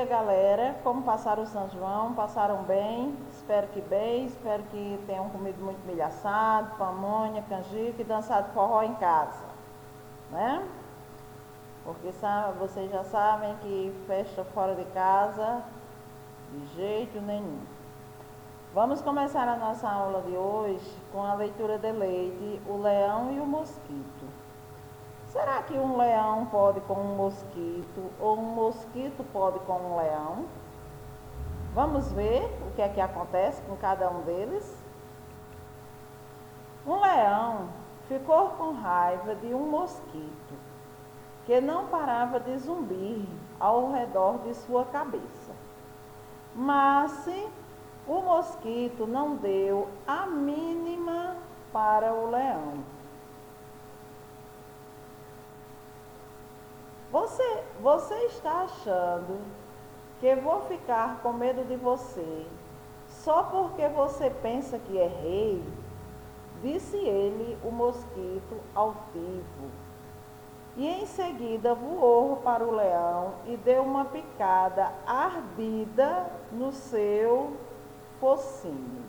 dia, galera. Como passaram o São João? Passaram bem? Espero que tenham comido muito milho assado, pamonha, canjica e dançado forró em casa, né? Porque vocês já sabem que festa fora de casa, de jeito nenhum. Vamos começar a nossa aula de hoje com a leitura de Leide, O Leão e o Mosquito. Será que um leão pode com um mosquito ou um mosquito pode com um leão? Vamos ver o que é que acontece com cada um deles? Um leão ficou com raiva de um mosquito que não parava de zumbir ao redor de sua cabeça. Mas o mosquito não deu a mínima para o leão. Você está achando que vou ficar com medo de você só porque você pensa que é rei? Disse ele, o mosquito altivo. E em seguida voou para o leão e deu uma picada ardida no seu focinho.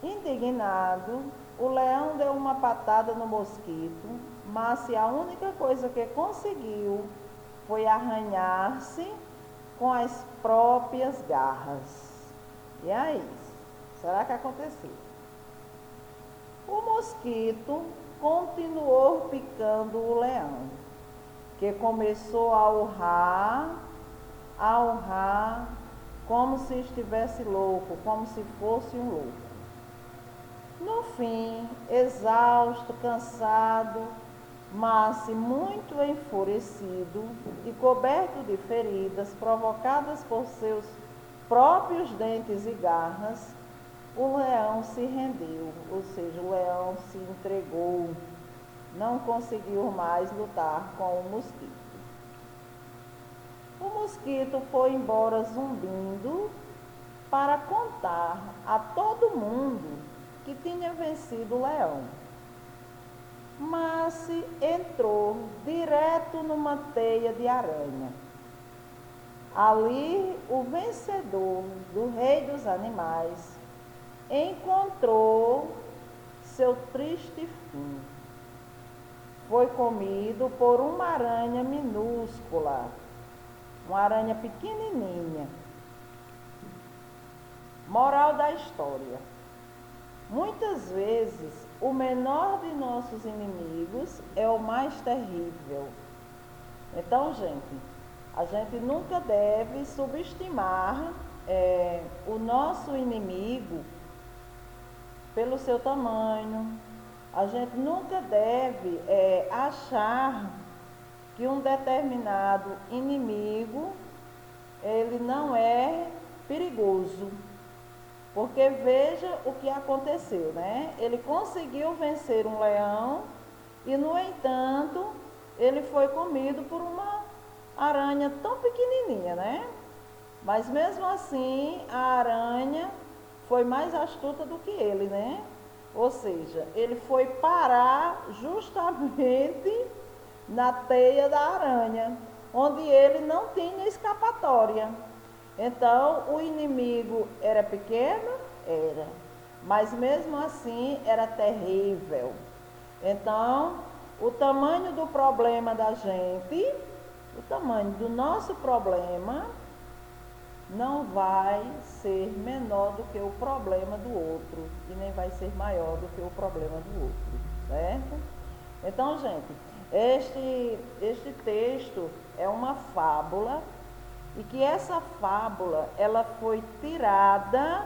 Indignado, o leão deu uma patada no mosquito, mas se a única coisa que conseguiu foi arranhar-se com as próprias garras. E aí, será que aconteceu? O mosquito continuou picando o leão, que começou a urrar, como se estivesse louco, como se fosse um louco. No fim, exausto, cansado, mas muito enfurecido e coberto de feridas provocadas por seus próprios dentes e garras, o leão se rendeu, ou seja, o leão se entregou, não conseguiu mais lutar com o mosquito. O mosquito foi embora zumbindo para contar a todo mundo que tinha vencido o leão. Mas entrou direto numa teia de aranha. Ali, o vencedor do rei dos animais encontrou seu triste fim. Foi comido por uma aranha minúscula, uma aranha pequenininha. Moral da história: muitas vezes o menor de nossos inimigos é o mais terrível. Então, gente, a gente nunca deve subestimar o nosso inimigo pelo seu tamanho. A gente nunca deve achar que um determinado inimigo ele não é perigoso. Porque veja o que aconteceu, né? Ele conseguiu vencer um leão e, no entanto, ele foi comido por uma aranha tão pequenininha, né? Mas mesmo assim, a aranha foi mais astuta do que ele, né? Ou seja, ele foi parar justamente na teia da aranha, onde ele não tinha escapatória. Então, o inimigo era pequeno? Era. Mas mesmo assim, era terrível. Então, o tamanho do problema da gente, o tamanho do nosso problema, não vai ser menor do que o problema do outro. E nem vai ser maior do que o problema do outro. Certo? Então, gente, este texto é uma fábula. E que essa fábula, ela foi tirada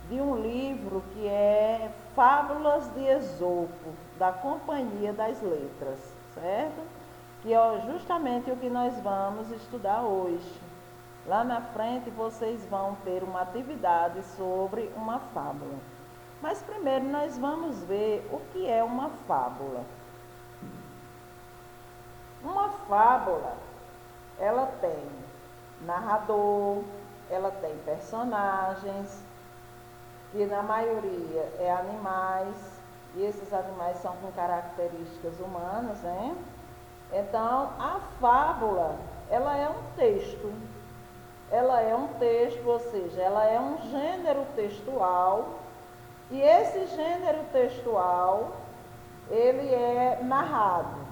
de um livro que é Fábulas de Esopo, da Companhia das Letras, certo? Que é justamente o que nós vamos estudar hoje. Lá na frente vocês vão ter uma atividade sobre uma fábula. Mas primeiro nós vamos ver o que é uma fábula. Uma fábula, ela tem narrador, ela tem personagens, que na maioria é animais, e esses animais são com características humanas, né? Então, a fábula, ela é um texto. Ela é um texto, ou seja, ela é um gênero textual, e esse gênero textual, ele é narrado.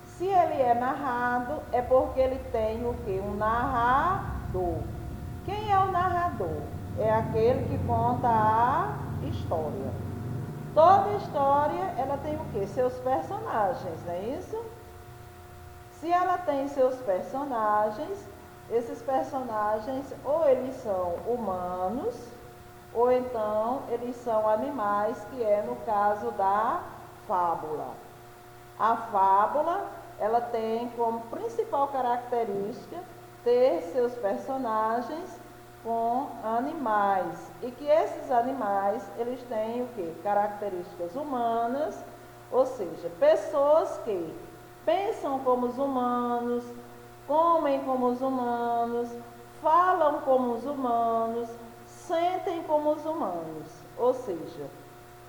Se ele é narrado, é porque ele tem o quê? Um narrador. Quem é o narrador? É aquele que conta a história. Toda história, ela tem o quê? Seus personagens, não é isso? Se ela tem seus personagens, esses personagens ou eles são humanos, ou então eles são animais, que é no caso da fábula. A fábula, ela tem como principal característica ter seus personagens com animais, e que esses animais, eles têm o quê? Características humanas, ou seja, pessoas que pensam como os humanos, comem como os humanos, falam como os humanos, sentem como os humanos. Ou seja,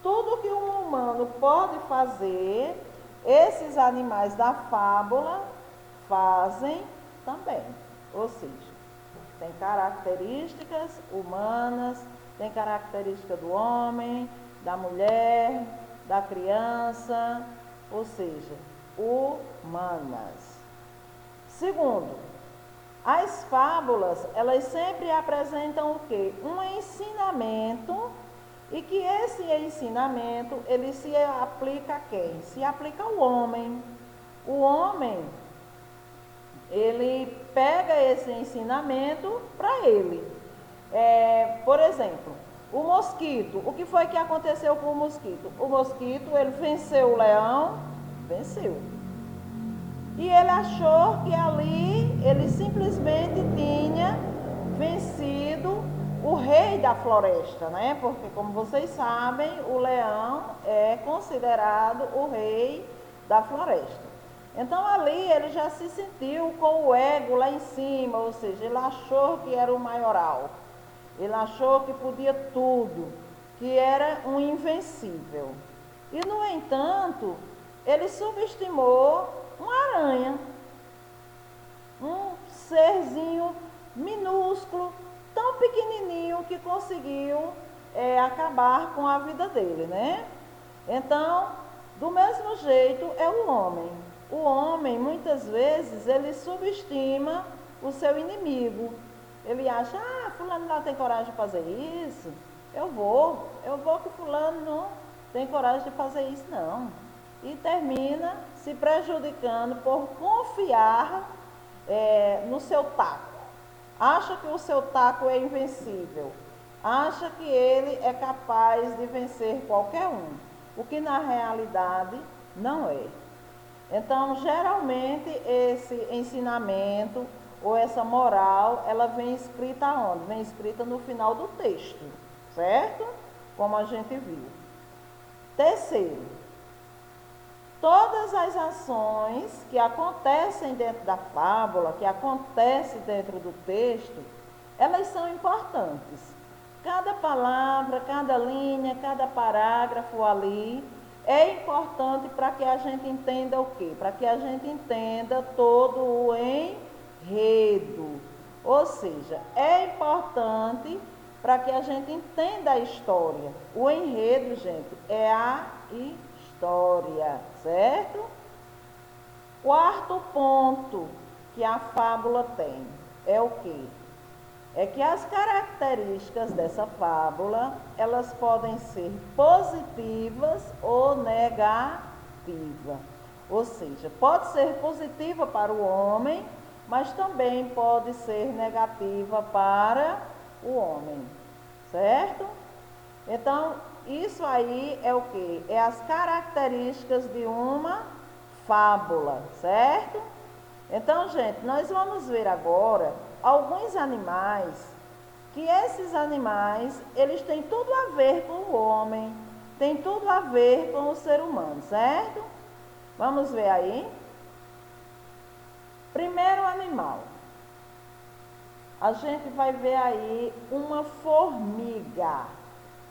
tudo que um humano pode fazer, esses animais da fábula fazem também. Ou seja, tem características humanas, tem característica do homem, da mulher, da criança, ou seja, humanas. Segundo, as fábulas, elas sempre apresentam o quê? Um ensinamento, e que esse ensinamento, ele se aplica a quem? Se aplica ao homem. O homem, ele pega esse ensinamento para ele. Por exemplo, o mosquito. O que foi que aconteceu com o mosquito? O mosquito, ele venceu o leão, venceu. E ele achou que ali ele simplesmente tinha vencido o rei da floresta, né? Porque, como vocês sabem, o leão é considerado o rei da floresta. Então ali ele já se sentiu com o ego lá em cima, ou seja, ele achou que era o maioral. Ele achou que podia tudo, que era um invencível. E, no entanto, ele subestimou uma aranha, um serzinho minúsculo, tão pequenininho, que conseguiu acabar com a vida dele, né? Então, do mesmo jeito é o homem. O homem, muitas vezes, ele subestima o seu inimigo. Ele acha, fulano lá tem coragem de fazer isso, eu vou que fulano não tem coragem de fazer isso, não. E termina se prejudicando por confiar no seu taco. Acha que o seu taco é invencível. Acha que ele é capaz de vencer qualquer um. O que na realidade não é. Então, geralmente, esse ensinamento ou essa moral, ela vem escrita aonde? Vem escrita no final do texto, certo? Como a gente viu. Terceiro, todas as ações que acontecem dentro da fábula, que acontecem dentro do texto, elas são importantes. Cada palavra, cada linha, cada parágrafo ali é importante para que a gente entenda o quê? Para que a gente entenda todo o enredo. Ou seja, é importante para que a gente entenda a história. O enredo, gente, é a história, certo? Quarto ponto que a fábula tem é o quê? É que as características dessa fábula, elas podem ser positivas ou negativas. Ou seja, pode ser positiva para o homem, mas também pode ser negativa para o homem, certo? Então, isso aí é o quê? É as características de uma fábula, certo? Então, gente, nós vamos ver agora alguns animais, que esses animais, eles têm tudo a ver com o homem, tem tudo a ver com o ser humano, certo? Vamos ver aí. Primeiro animal. A gente vai ver aí uma formiga.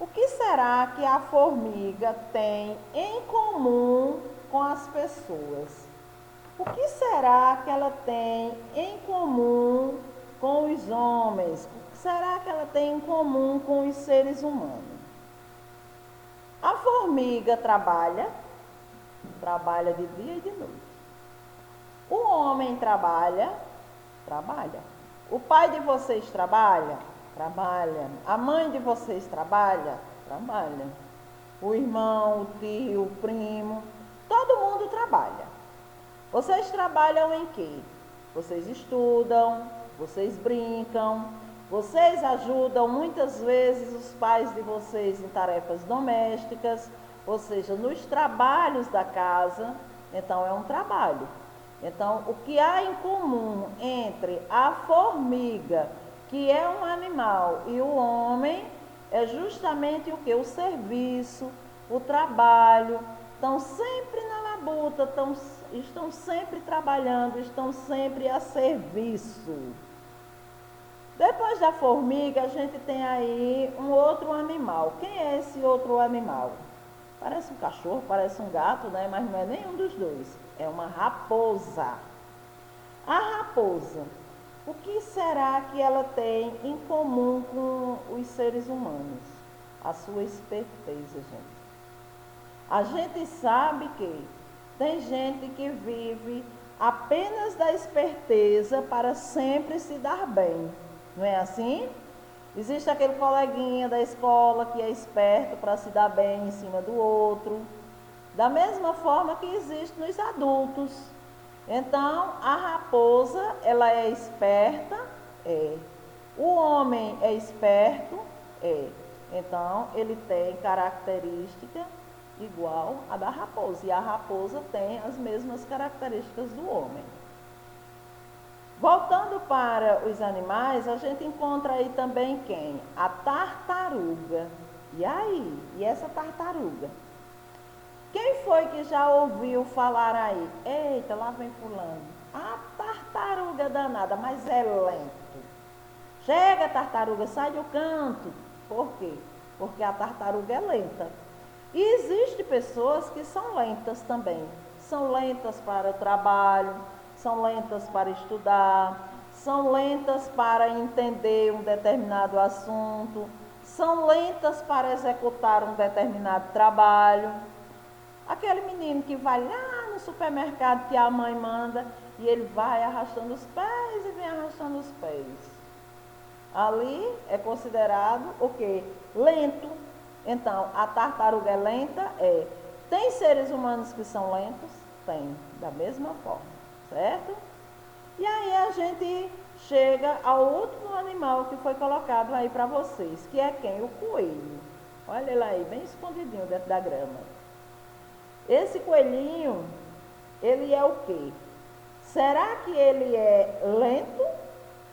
O que será que a formiga tem em comum com as pessoas? O que será que ela tem em comum com os homens? O que será que ela tem em comum com os seres humanos? A formiga trabalha de dia e de noite. O homem trabalha. O pai de vocês trabalha? Trabalha. A mãe de vocês trabalha? Trabalha. O irmão, o tio, o primo, todo mundo trabalha. Vocês trabalham em quê? Vocês estudam, vocês brincam, vocês ajudam muitas vezes os pais de vocês em tarefas domésticas, ou seja, nos trabalhos da casa. Então é um trabalho. Então, o que há em comum entre a formiga, que é um animal, e o homem é justamente o que? O serviço, o trabalho. Estão sempre na labuta, estão sempre trabalhando, estão sempre a serviço. Depois da formiga, a gente tem aí um outro animal. Quem é esse outro animal? Parece um cachorro, parece um gato, né? Mas não é nenhum dos dois. É uma raposa. A raposa, o que será que ela tem em comum com os seres humanos? A sua esperteza, gente. A gente sabe que tem gente que vive apenas da esperteza para sempre se dar bem. Não é assim? Existe aquele coleguinha da escola que é esperto para se dar bem em cima do outro. Da mesma forma que existe nos adultos. Então, a raposa, ela é esperta? É. O homem é esperto? É. Então, ele tem característica igual a da raposa. E a raposa tem as mesmas características do homem. Voltando para os animais, a gente encontra aí também quem? A tartaruga. E aí? E essa tartaruga? Quem foi que já ouviu falar aí? Eita, lá vem fulano. A tartaruga danada, mas é lento. Chega, tartaruga, sai do canto. Por quê? Porque a tartaruga é lenta. E existem pessoas que são lentas também. São lentas para o trabalho, são lentas para estudar, são lentas para entender um determinado assunto, são lentas para executar um determinado trabalho. Aquele menino que vai lá no supermercado que a mãe manda e ele vai arrastando os pés e vem arrastando os pés. Ali é considerado o quê? Lento. Então, a tartaruga é lenta? É. Tem seres humanos que são lentos? Tem, da mesma forma, certo? E aí a gente chega ao último animal que foi colocado aí para vocês, que é quem? O coelho. Olha ele aí, bem escondidinho dentro da grama. Esse coelhinho, ele é o quê? Será que ele é lento,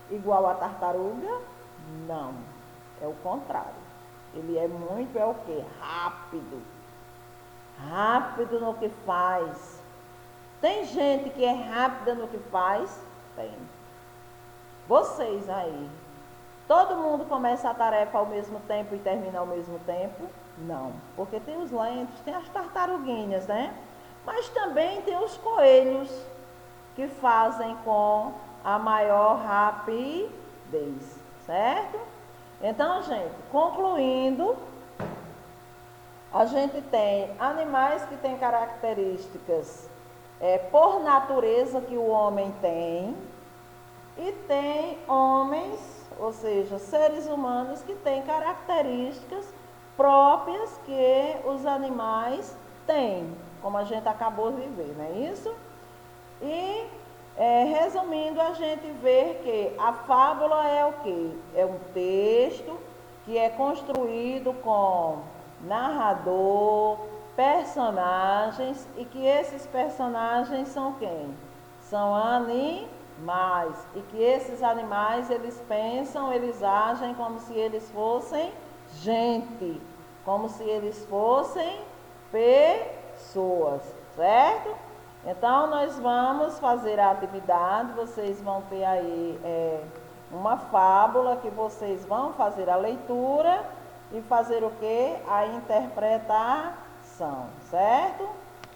igual a tartaruga? Não, é o contrário. Ele é muito, é o quê? Rápido. Rápido no que faz. Tem gente que é rápida no que faz? Tem. Vocês aí, todo mundo começa a tarefa ao mesmo tempo e termina ao mesmo tempo? Não, porque tem os lentos, tem as tartaruguinhas, né? Mas também tem os coelhos que fazem com a maior rapidez, certo? Então, gente, concluindo, a gente tem animais que têm características por natureza que o homem tem, e tem homens, ou seja, seres humanos que têm características próprias que os animais têm, como a gente acabou de ver, não é isso? E, resumindo, a gente vê que a fábula é o quê? É um texto que é construído com narrador, personagens, e que esses personagens são quem? São animais, e que esses animais, eles pensam, eles agem como se eles fossem gente, como se eles fossem pessoas, certo? Então, nós vamos fazer a atividade, vocês vão ter aí uma fábula que vocês vão fazer a leitura e fazer o quê? A interpretação, certo?